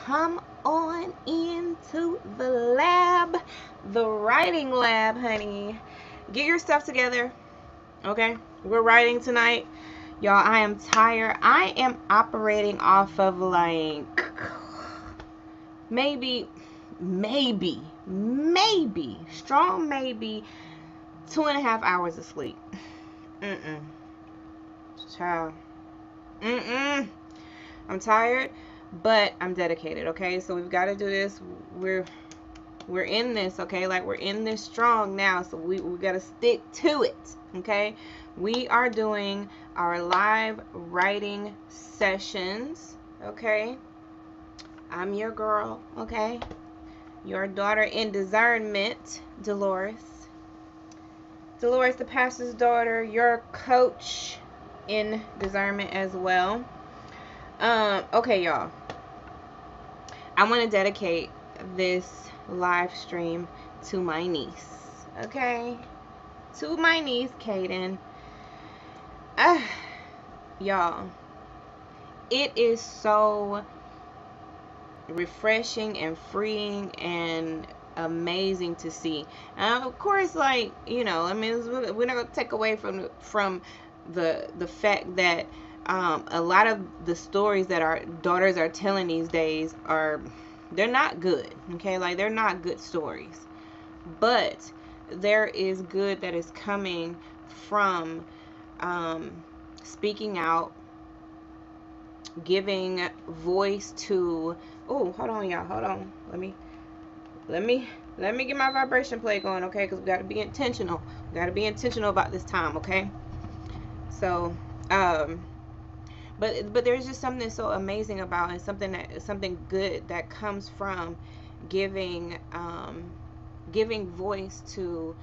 come on into the lab, the writing lab, honey. Get your stuff together, okay? We're writing tonight. Y'all, I am tired. I am operating off of like maybe, strong maybe 2.5 hours of sleep. Child. I'm tired, but I'm dedicated, okay? So we've got to do this. We're in this, okay? Like, we're in this strong now, so we got to stick to it, okay? We are doing our live writing sessions, okay? I'm your girl, okay? Your daughter in discernment, Dolores. Dolores, the pastor's daughter, your coach in discernment as well. Okay, y'all. I want to dedicate this live stream to my niece, okay? To my niece, Kaden. Y'all, it is so refreshing and freeing and amazing to see. Of course, like, you know, I mean, we're not going to take away from the fact that a lot of the stories that our daughters are telling these days they're not good, okay? Like, they're not good stories. But there is good that is coming from speaking out, giving voice to, oh, hold on, y'all, hold on. Let me get my vibration plate going, okay? Because we got to be intentional. We got to be intentional about this time, okay? So, but there's just something so amazing about, and something good that comes from giving voice to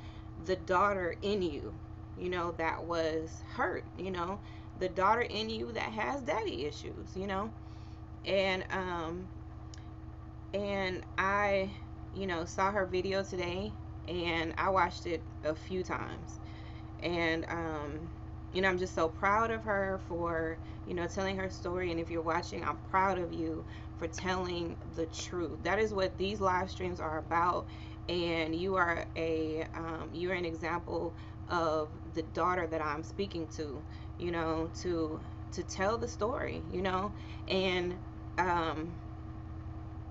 the daughter in you, you know, that was hurt, you know, the daughter in you that has daddy issues, you know, and I, you know, saw her video today, and I watched it a few times, and you know, I'm just so proud of her for, you know, telling her story. And if you're watching, I'm proud of you for telling the truth. That is what these live streams are about. And you are you're an example of the daughter that I'm speaking to, you know, to tell the story, you know. And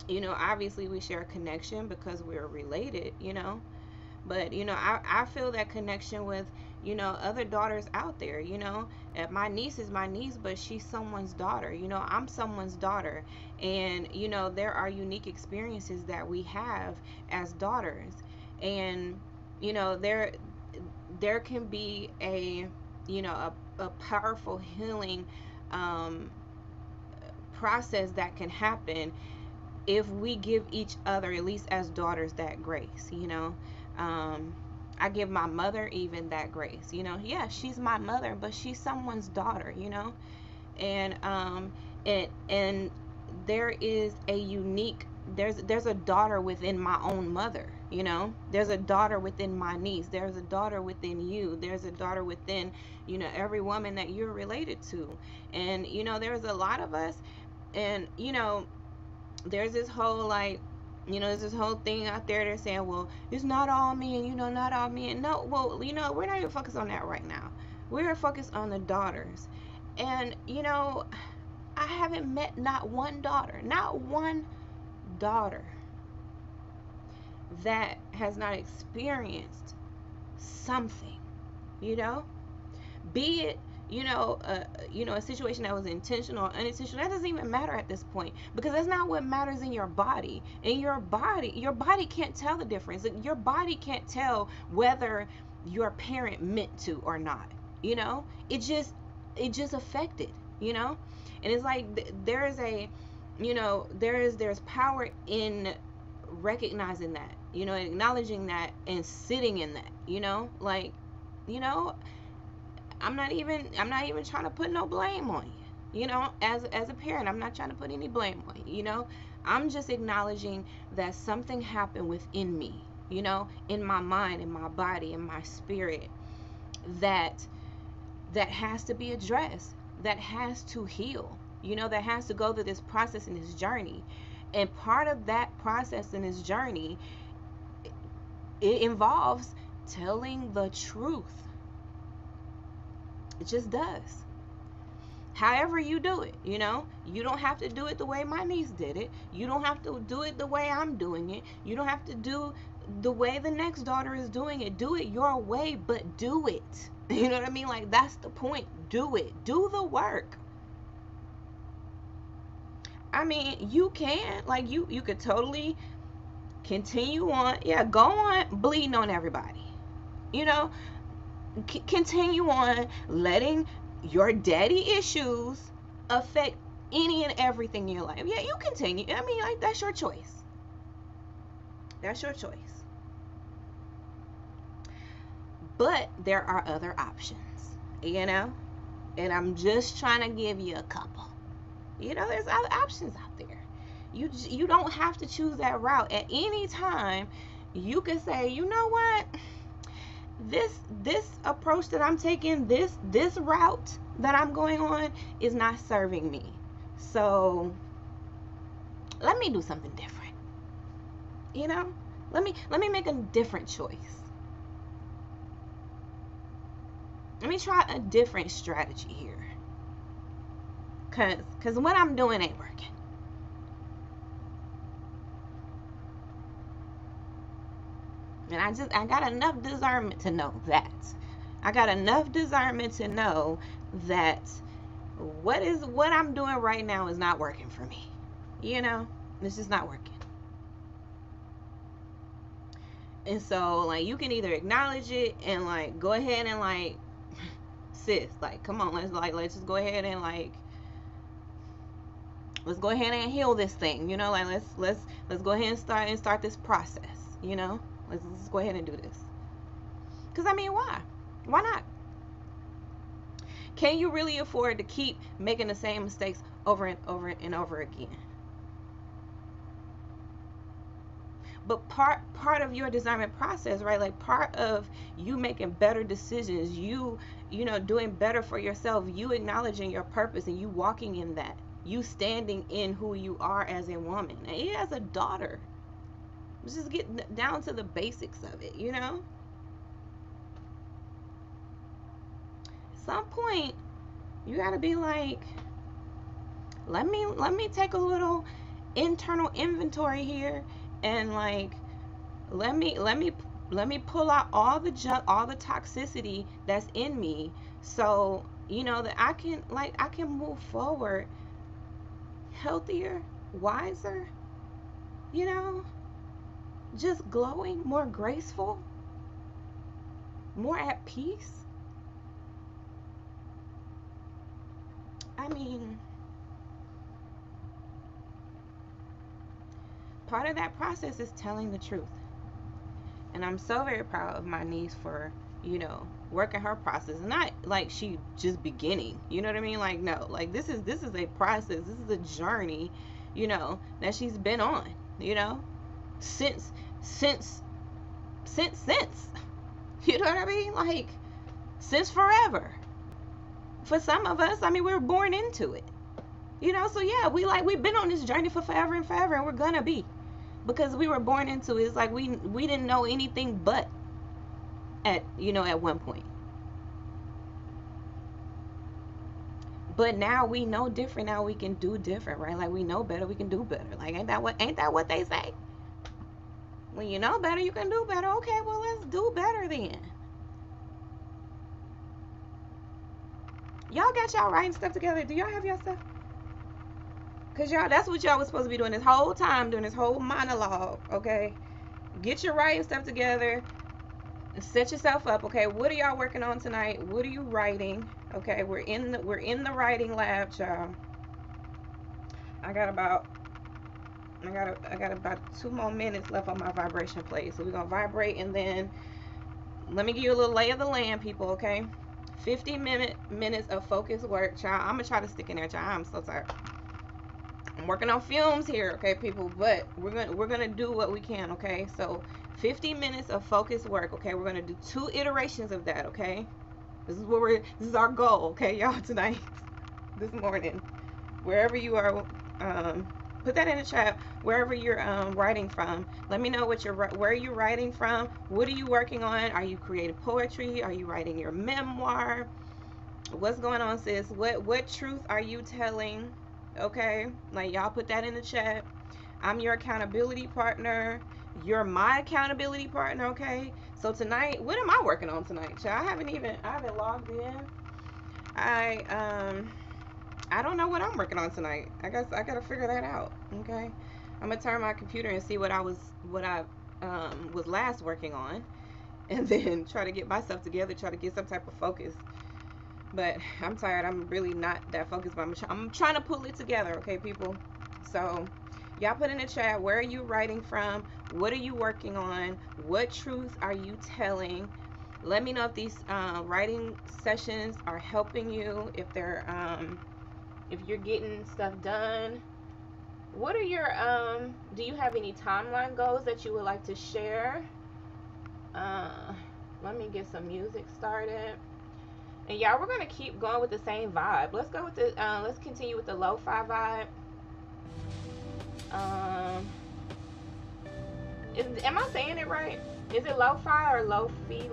you know, obviously we share a connection because we're related, you know. But, you know, I feel that connection with, you know, other daughters out there, you know. My niece is my niece, but she's someone's daughter, you know. I'm someone's daughter. And, you know, there are unique experiences that we have as daughters. And, you know, there can be a, you know, a powerful healing process that can happen if we give each other, at least as daughters, that grace, you know. I give my mother even that grace, you know. Yeah, she's my mother, but she's someone's daughter, you know. And and there is a unique, there's a daughter within my own mother, you know. There's a daughter within my niece. There's a daughter within you. There's a daughter within, you know, every woman that you're related to. And, you know, there's a lot of us, and, you know, there's this whole, like, you know, there's this whole thing out there that's saying, well, it's not all men, you know, not all men. No, well, you know, we're not even focused on that right now. We're focused on the daughters. And, you know, I haven't met not one daughter that has not experienced something, you know, be it, you know, a situation that was intentional or unintentional. That doesn't even matter at this point, because that's not what matters in your body. In your body can't tell the difference. Your body can't tell whether your parent meant to or not, you know. It just affected, you know. And it's like there is a, you know, there's power in recognizing that, you know, acknowledging that and sitting in that, you know. Like, you know, I'm not even trying to put no blame on you. You know, as a parent, I'm not trying to put any blame on you, you know. I'm just acknowledging that something happened within me, you know, in my mind, in my body, in my spirit, that has to be addressed, that has to heal, you know, that has to go through this process and this journey. And part of that process in this journey, it involves telling the truth. It just does. However you do it, you don't have to do it the way my niece did it. You don't have to do it the way I'm doing it. You don't have to do the way the next daughter is doing it. Do it your way, but do it. You know what I mean? Like, that's the point. Do it. Do the work. I mean, you can, like, you could totally continue on. Yeah, go on bleeding on everybody. Continue on letting your daddy issues affect any and everything in your life. Yeah, you continue. I mean, like, that's your choice. That's your choice. But there are other options, and I'm just trying to give you a couple. There's other options out there. You don't have to choose that route. At any time, you can say, you know what? This approach that I'm taking, this route that I'm going on is not serving me. So let me do something different. Let me make a different choice. Let me try a different strategy here. Cause what I'm doing ain't working. And I got enough discernment to know that. I got enough discernment to know that what I'm doing right now is not working for me. It's just not working. And so, like, you can either acknowledge it and, like, go ahead and, like, sis, like, come on, let's just go ahead and, like, let's go ahead and heal this thing. Like, let's go ahead and start this process. Let's go ahead and do this. Because, I mean, why not? Can you really afford to keep making the same mistakes over and over and over again? But part of your discernment process, right? Like, part of you making better decisions, you doing better for yourself, you acknowledging your purpose and you walking in that, you standing in who you are as a woman and as a daughter. Let's just get down to the basics of it. At some point, you gotta be like, let me take a little internal inventory here, and, like, let me pull out all the junk, all the toxicity that's in me, so that I can move forward healthier, wiser, just glowing, more graceful, more at peace. I mean, part of that process is telling the truth. And I'm so very proud of my niece for, working her process. Not like she just beginning. You know what I mean? Like, no. Like, this is a process. This is a journey, that she's been on, since. You know what I mean? Like, since forever. For some of us, I mean, we were born into it. So yeah, we've been on this journey for forever and forever, and we're gonna be. Because we were born into it. It's like we didn't know anything but at one point. But now we know different. Now we can do different, right? Like, we know better, we can do better. Like, ain't that what they say? When you know better, you can do better. Okay, well, let's do better then. Y'all got y'all writing stuff together? Do y'all have y'all stuff? Because that's what y'all was supposed to be doing this whole time, doing this whole monologue, okay? Get your writing stuff together. Set yourself up, okay? What are y'all working on tonight? What are you writing? Okay, we're in the writing lab, y'all. I got about 2 more minutes left on my vibration plate. So we're gonna vibrate, and then let me give you a little lay of the land, people, okay? 50 minutes of focused work, child. I'm gonna try to stick in there, child. I'm so tired. I'm working on fumes here, okay, people, but we're gonna do what we can, okay? So 50 minutes of focused work, okay? We're gonna do 2 iterations of that, okay? This is our goal, okay, y'all, tonight, this morning, wherever you are, Put that in the chat wherever you're writing from. Let me know where you're writing from. What are you working on? Are you creating poetry? Are you writing your memoir? What's going on, sis? What truth are you telling? Okay, like y'all put that in the chat. I'm your accountability partner. You're my accountability partner. Okay. So tonight, what am I working on tonight? Child, I haven't logged in. I don't know what I'm working on tonight. I guess I gotta figure that out. Okay. I'm gonna turn my computer and see what I was last working on, and then try to get myself together, try to get some type of focus. But I'm tired. I'm really not that focused, but I'm trying to pull it together, okay, people? So y'all put in the chat, where are you writing from? What are you working on? What truths are you telling? Let me know if these writing sessions are helping you, if you're getting stuff done. What are your do you have any timeline goals that you would like to share? Let me get some music started. And y'all, we're gonna keep going with the same vibe. Let's go with the let's continue with the lo-fi vibe. Am I saying it right? Is it lo-fi or lo-fi?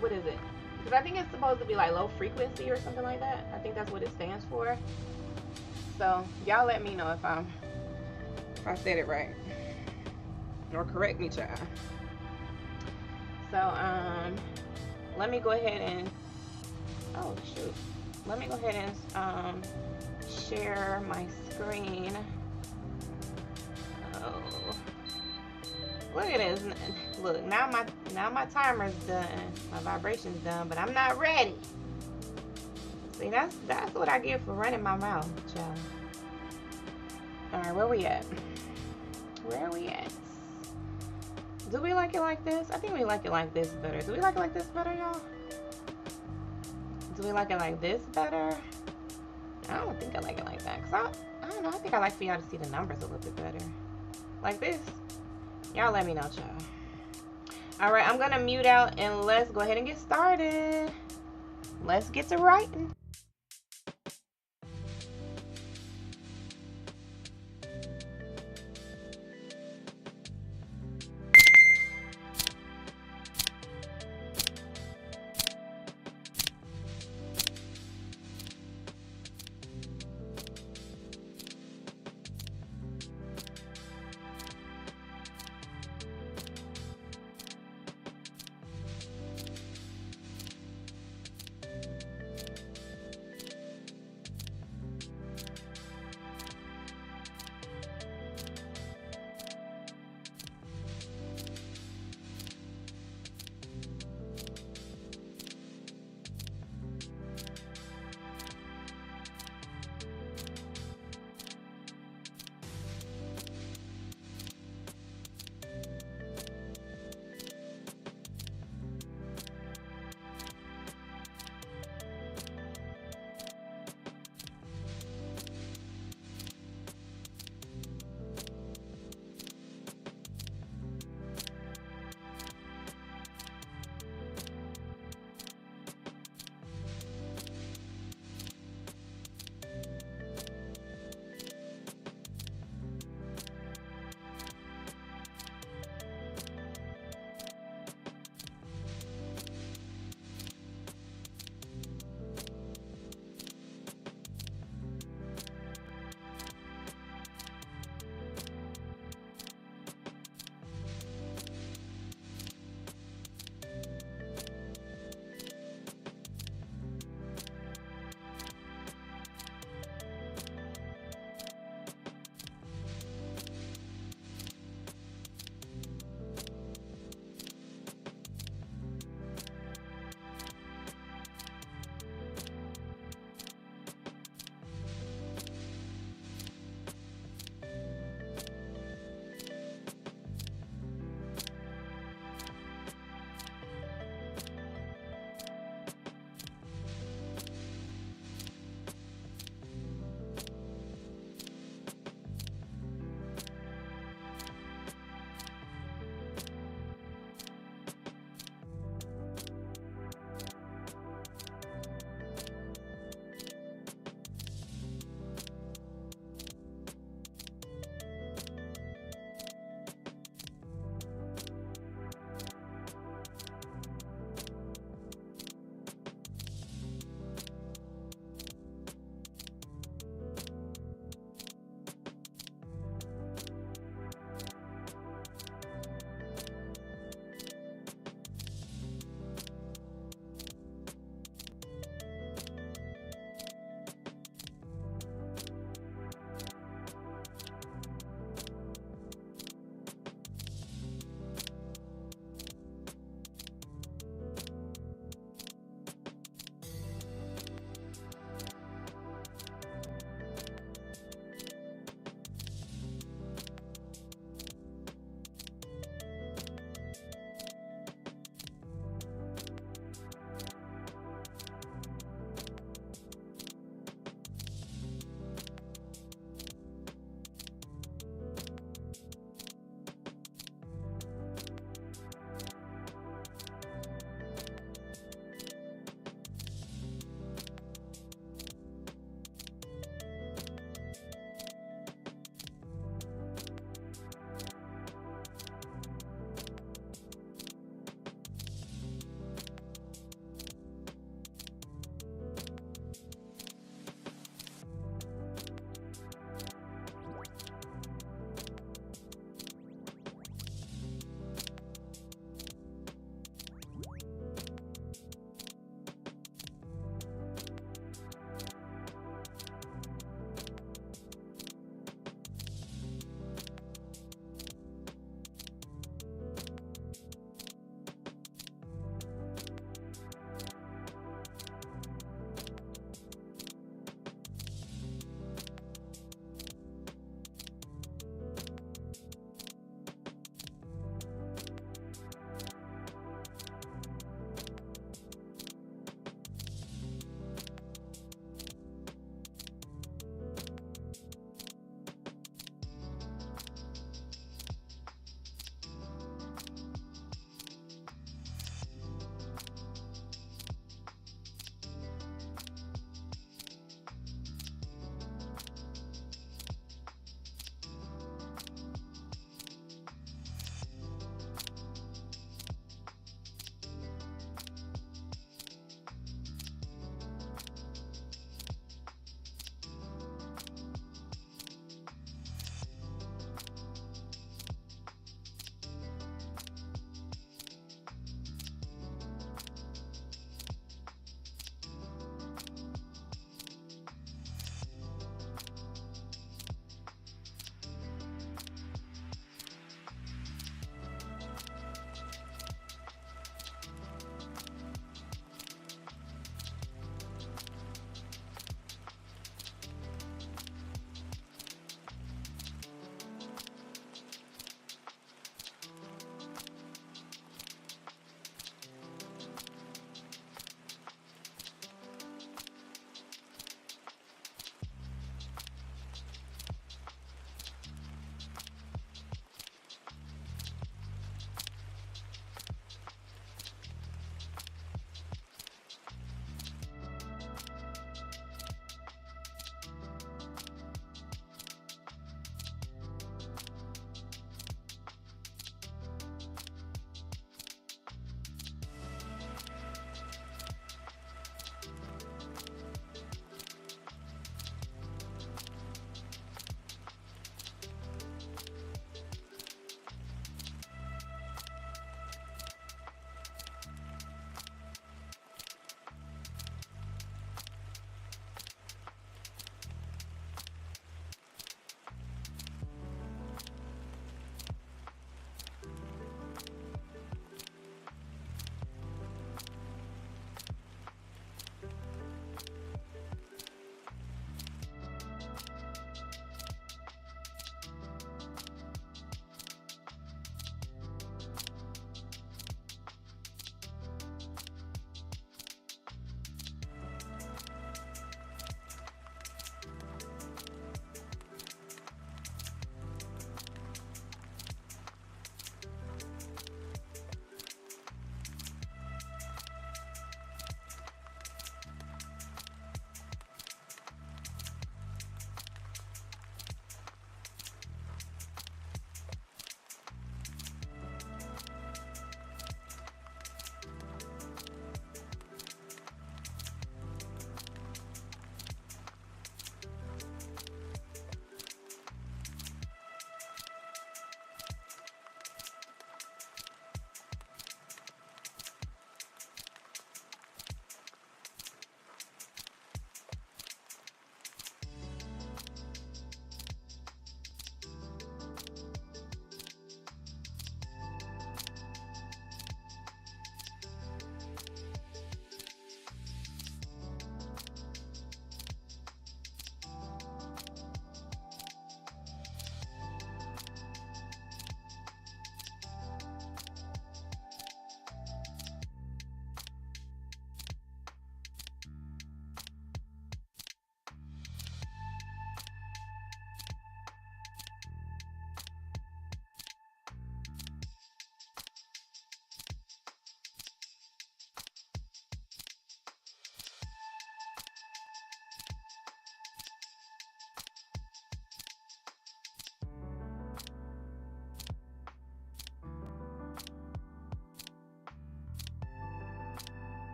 What is it? Because I think it's supposed to be like low frequency or something like that. I think that's what it stands for. So y'all let me know if I said it right, or correct me, child. So let me go ahead and let me go ahead and share my screen. Oh, look at this. Look, now my timer's done, my vibration's done, but I'm not ready. See, that's what I get for running my mouth, child. All right, where we at? Where are we at? Do we like it like this? I think we like it like this better. Do we like it like this better, y'all? Do we like it like this better? I don't think I like it like that. Cause I don't know. I think I like for y'all to see the numbers a little bit better. Like this. Y'all let me know, child. All right, I'm gonna mute out and let's go ahead and get started. Let's get to writing.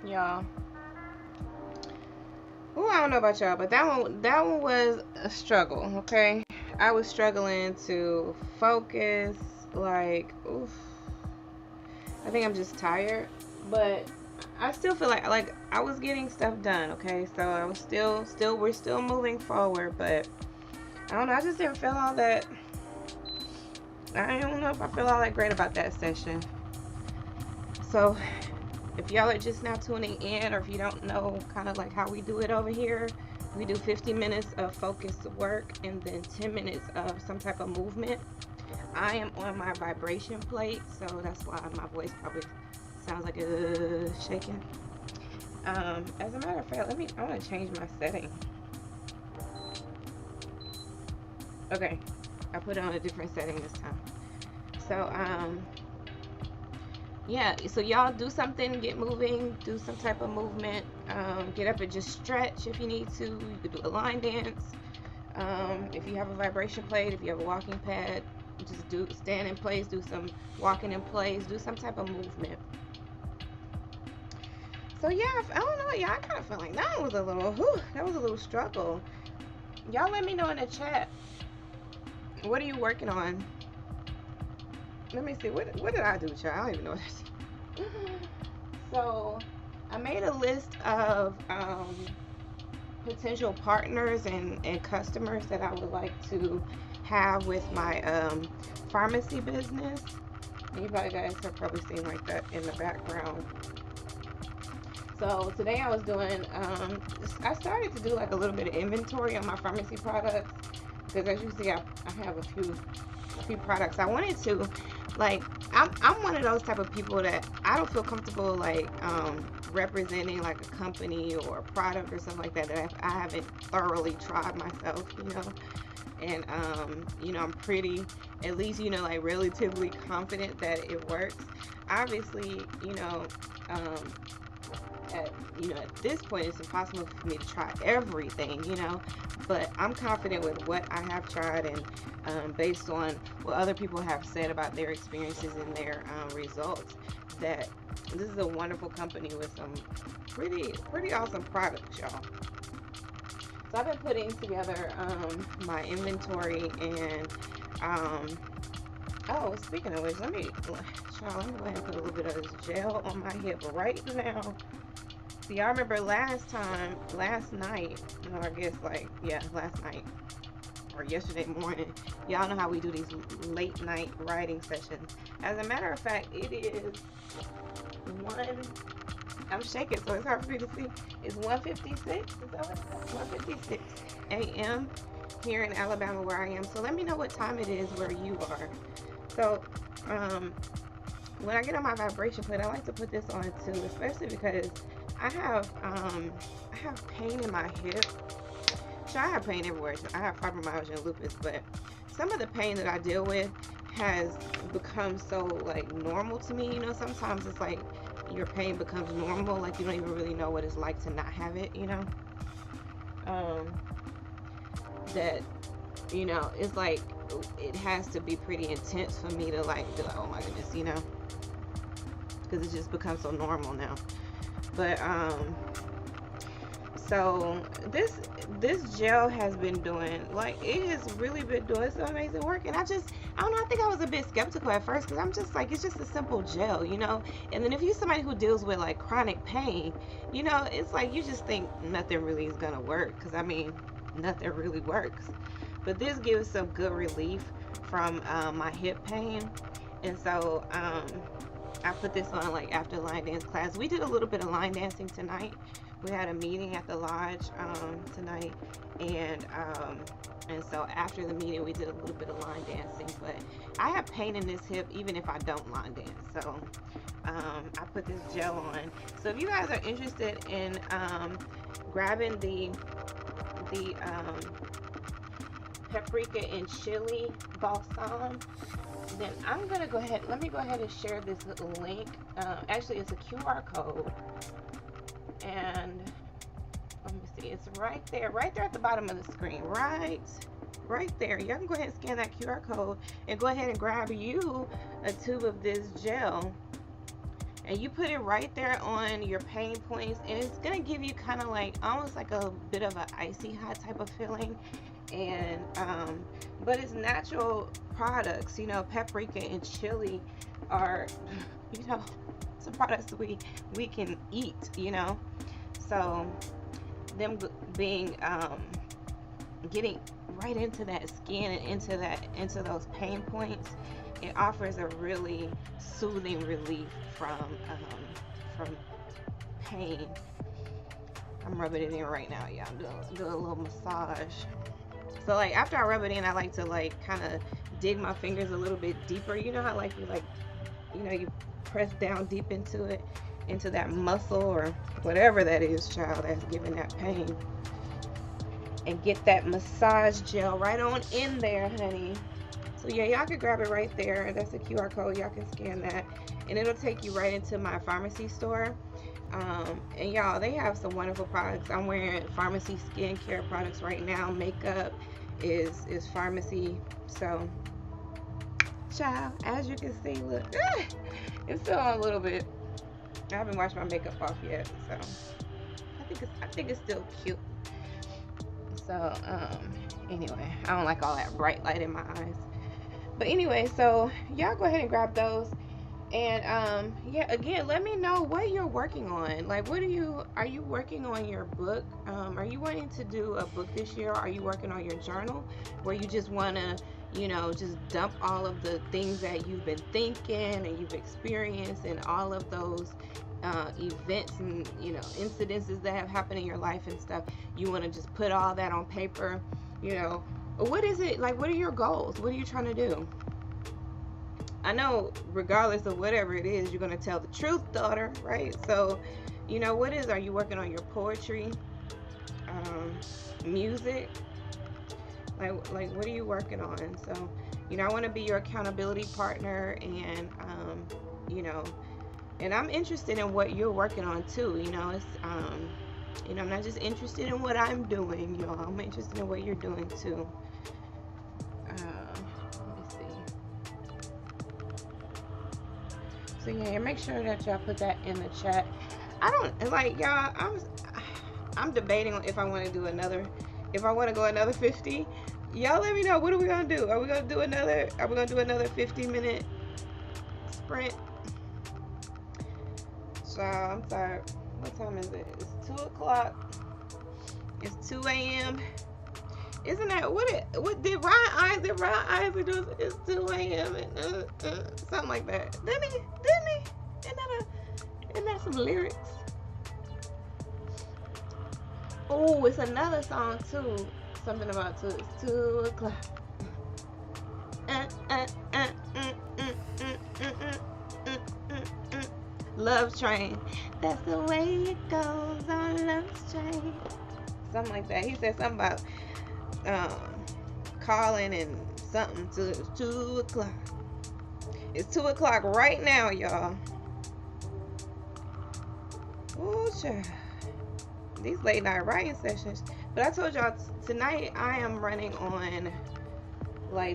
y'all. Oh, I don't know about y'all, but that one was a struggle. Okay, I was struggling to focus. Like, oof. I think I'm just tired, but I still feel like I was getting stuff done. Okay, so I was we're still moving forward, but I don't know. I just didn't feel all that. I don't know if I feel all that great about that session. So if y'all are just now tuning in, or if you don't know kind of like how we do it over here, we do 50 minutes of focused work and then 10 minutes of some type of movement. I am on my vibration plate, so that's why my voice probably sounds like shaking. As a matter of fact, I want to change my setting. Okay, I put it on a different setting this time. So, yeah, so y'all do something, get moving, do some type of movement, get up and just stretch if you need to. You could do a line dance. If you have a vibration plate, if you have a walking pad, just stand in place, do some walking in place, do some type of movement. So yeah, I don't know, y'all. I kind of feel like that was a little struggle. Y'all let me know in the chat. What are you working on? Let me see. What did I do, child? I don't even know what I did. So I made a list of potential partners and customers that I would like to have with my pharmacy business. And you guys have probably seen like that in the background. So today I was doing, I started to do like a little bit of inventory on my pharmacy products, because as you see, I have a few products. I wanted to, like, I'm one of those type of people that I don't feel comfortable like representing like a company or a product or something like that I haven't thoroughly tried myself, and I'm pretty, at least, like relatively confident that it works. Obviously, at this point it's impossible for me to try everything, but I'm confident with what I have tried, and based on what other people have said about their experiences and their results, that this is a wonderful company with some pretty awesome products, y'all. So I've been putting together my inventory, and oh, speaking of which, let me go ahead and put a little bit of this gel on my hip right now. So y'all remember last night, last night or yesterday morning, y'all know how we do these late night writing sessions. As a matter of fact, it is I'm shaking, so it's hard for me to see. It's 1:56. Is that what it is? 1:56 a.m. here in Alabama, where I am. So let me know what time it is where you are. So when I get on my vibration plate, I like to put this on too, especially because I have pain in my hip. So I have pain everywhere. So I have fibromyalgia and lupus, but some of the pain that I deal with has become so like normal to me. Sometimes it's like your pain becomes normal, like you don't even really know what it's like to not have it. That it's like it has to be pretty intense for me to like be like, oh my goodness, because it just becomes so normal now. But so this gel has been doing, like, it has really been doing some amazing work, and I don't know, I think I was a bit skeptical at first, because I'm just like, it's just a simple gel, and then if you're somebody who deals with like chronic pain, it's like you just think nothing really is gonna work, because nothing really works. But this gives some good relief from my hip pain, and so I put this on like after line dance class. We did a little bit of line dancing tonight. We had a meeting at the lodge tonight, and so after the meeting we did a little bit of line dancing. But I have pain in this hip even if I don't line dance, so I put this gel on. So if you guys are interested in grabbing the paprika and chili balsam, then I'm gonna go ahead. Let me go ahead and share this link. Actually, it's a QR code, and let me see. It's right there at the bottom of the screen, right there. You can go ahead and scan that QR code and go ahead and grab you a tube of this gel. and you put it right there on your pain points, and it's gonna give you kind of like almost like a bit of an icy hot type of feeling. And but it's natural products. Paprika and chili are, some products we can eat. So them being getting right into that skin and into those pain points, it offers a really soothing relief from pain. I'm rubbing it in right now. Yeah, I'm doing a little massage. So like after I rub it in, I like to like kind of dig my fingers a little bit deeper. You know how you press down deep into it, into that muscle or whatever that is, child, that's giving that pain. And get that massage gel right on in there, honey. So yeah, y'all can grab it right there. That's a QR code. Y'all can scan that, and it'll take you right into my pharmacy store. And y'all, they have some wonderful products. I'm wearing pharmacy skincare products right now. Makeup is pharmacy. So, child, as you can see, look, it's still on a little bit. I haven't washed my makeup off yet, so I think it's still cute. So, anyway, I don't like all that bright light in my eyes. But anyway, so y'all go ahead and grab those. And yeah, again, let me know what you're working on. Like, are you working on your book? Are you wanting to do a book this year? Are you working on your journal where you just want to, just dump all of the things that you've been thinking and you've experienced and all of those events and, incidences that have happened in your life and stuff? You want to just put all that on paper, What is it, like, what are your goals? What are you trying to do? I know regardless of whatever it is, you're going to tell the truth, daughter, right? So, are you working on your poetry, music? Like what are you working on? So, I want to be your accountability partner, and, and I'm interested in what you're working on too. It's, I'm not just interested in what I'm doing, I'm interested in what you're doing too. So yeah, make sure that y'all put that in the chat. I don't like y'all. I'm debating on if I want to do another. If I want to go another 50, y'all let me know. What are we gonna do? Are we gonna do another 50-minute sprint? So I'm tired. What time is it? It's 2 o'clock. It's 2 a.m. Isn't that what did Ryan Isley do? It's 2 a.m. and something like that. Didn't he? Isn't that some lyrics? Oh, it's another song too. Something about 2. It's 2 o'clock. Love Train. That's the way it goes on Love Train. Something like that. He said something about calling and something to 2 o'clock. It's 2 o'clock right now, y'all. Oh, sure. These late night writing sessions. But I told y'all tonight I am running on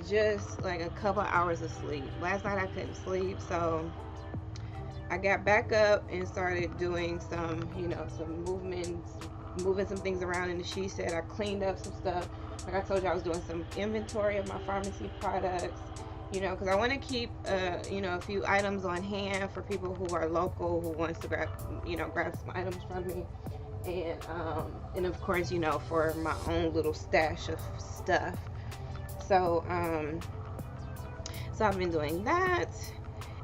just a couple hours of sleep. Last night I couldn't sleep, so I got back up and started doing some, some movements, moving some things around in the she said. I cleaned up some stuff. Like I told you, I was doing some inventory of my pharmacy products, because I want to keep, a few items on hand for people who are local, who wants to grab some items from me. And of course, for my own little stash of stuff. So I've been doing that.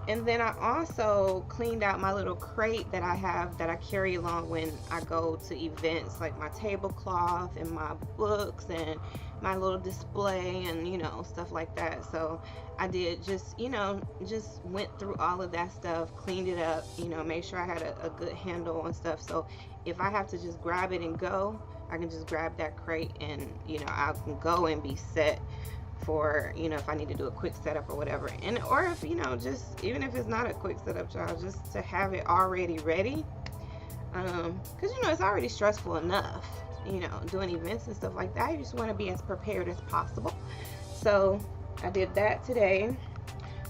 And then I also cleaned out my little crate that I have, that I carry along when I go to events, like my tablecloth and my books and my little display and, stuff like that. So I did just went through all of that stuff, cleaned it up, made sure I had a good handle on stuff. So if I have to just grab it and go, I can just grab that crate and, I can go and be set for, if I need to do a quick setup or whatever. And, or if, just, even if it's not a quick setup, child, just to have it already ready. Cause it's already stressful enough, doing events and stuff like that. You just want to be as prepared as possible. So I did that today.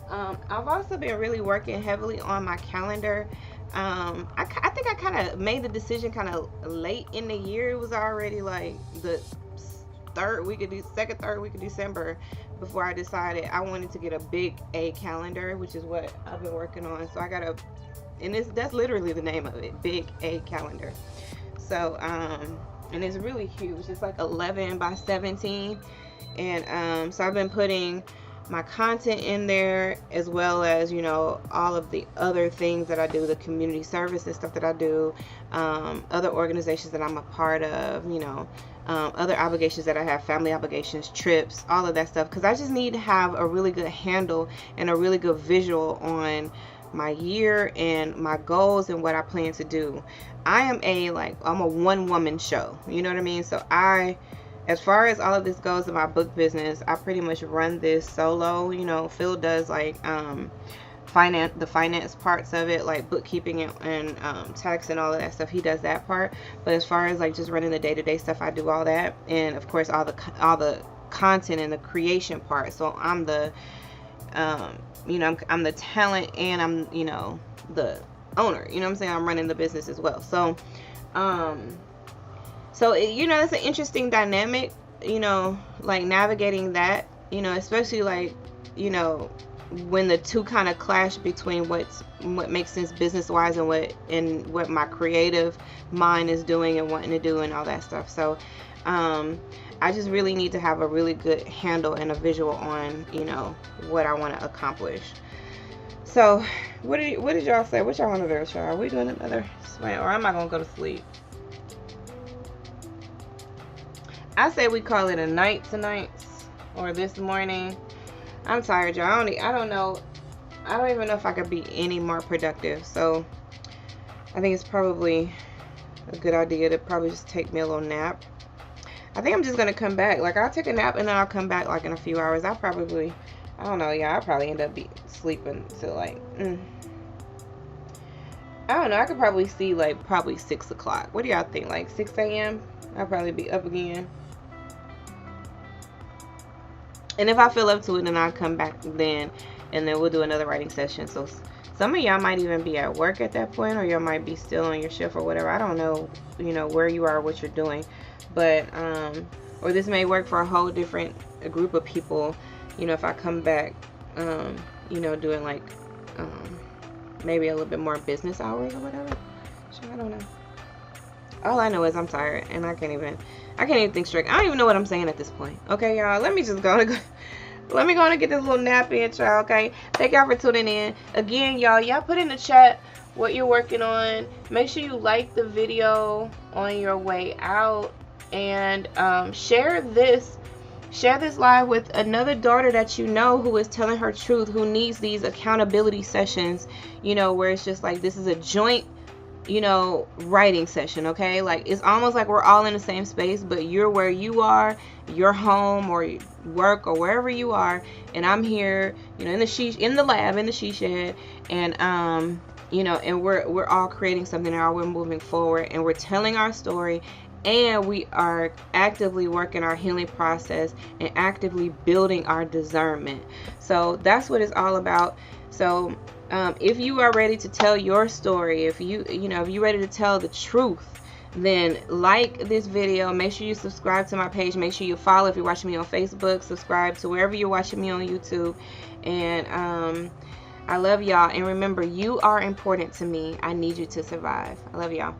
I've also been really working heavily on my calendar. I think I kind of made the decision kind of late in the year. It was already like the second, third week of December before I decided I wanted to get a big A calendar, which is what I've been working on. So I got and that's literally the name of it, Big A Calendar. So, and it's really huge. It's like 11 by 17. And so I've been putting my content in there, as well as, you know, all of the other things that I do, the community service and stuff that I do, other organizations that I'm a part of, you know, other obligations that I have, family obligations, trips, all of that stuff, because I just need to have a really good handle and a really good visual on my year and my goals and what I plan to do. I'm a one-woman show, you know what I mean? So as far as all of this goes in my book business, I pretty much run this solo. You know, Phil does like the finance parts of it, like bookkeeping and tax and all of that stuff. He does that part. But as far as like just running the day-to-day stuff, I do all that, and of course all the content and the creation part. So I'm the you know, I'm the talent, and I'm, you know, the owner. You know what I'm saying? I'm running the business as well. So you know, it's an interesting dynamic, you know, like navigating that, you know, especially like, you know, when the two kind of clash between what makes sense business wise and what my creative mind is doing and wanting to do and all that stuff. So I just really need to have a really good handle and a visual on, you know, what I want to accomplish. So what did y'all say? What y'all want to do? Are we doing another swim, or am I gonna go to sleep? I say we call it a night tonight, or this morning. I'm tired, y'all. I don't know. I don't even know if I could be any more productive. So I think it's probably a good idea to probably just take me a little nap. I think I'm just gonna come back. Like, I'll take a nap and then I'll come back like in a few hours. I don't know, yeah. I'll probably end up sleeping till like I don't know. I could probably see like probably 6 o'clock. What do y'all think? Like 6 a.m. I'll probably be up again. And if I feel up to it, then I'll come back then, and then we'll do another writing session. So some of y'all might even be at work at that point, or y'all might be still on your shift or whatever. I don't know, you know, where you are or what you're doing. But, or this may work for a whole different group of people, you know, if I come back, you know, doing like, maybe a little bit more business hours or whatever. So I don't know. All I know is I'm tired, and I can't even think straight. I don't even know what I'm saying at this point. Okay, y'all, let me go and get this little nap in, y'all. Okay, thank y'all for tuning in again, y'all put in the chat what you're working on. Make sure you like the video on your way out, and share this live with another daughter that you know who is telling her truth, who needs these accountability sessions, you know, where it's just like, this is a joint, you know, writing session. Okay, like, it's almost like we're all in the same space, but you're where you are, your home or work or wherever you are, and I'm here, you know, in the lab, in the she shed, and you know, and we're all creating something now. We're moving forward, and we're telling our story, and we are actively working our healing process and actively building our discernment. So that's what it's all about. So if you are ready to tell your story, if you're ready to tell the truth, then like this video. Make sure you subscribe to my page. Make sure you follow if you're watching me on Facebook. Subscribe to wherever you're watching me on YouTube. And I love y'all. And remember, you are important to me. I need you to survive. I love y'all.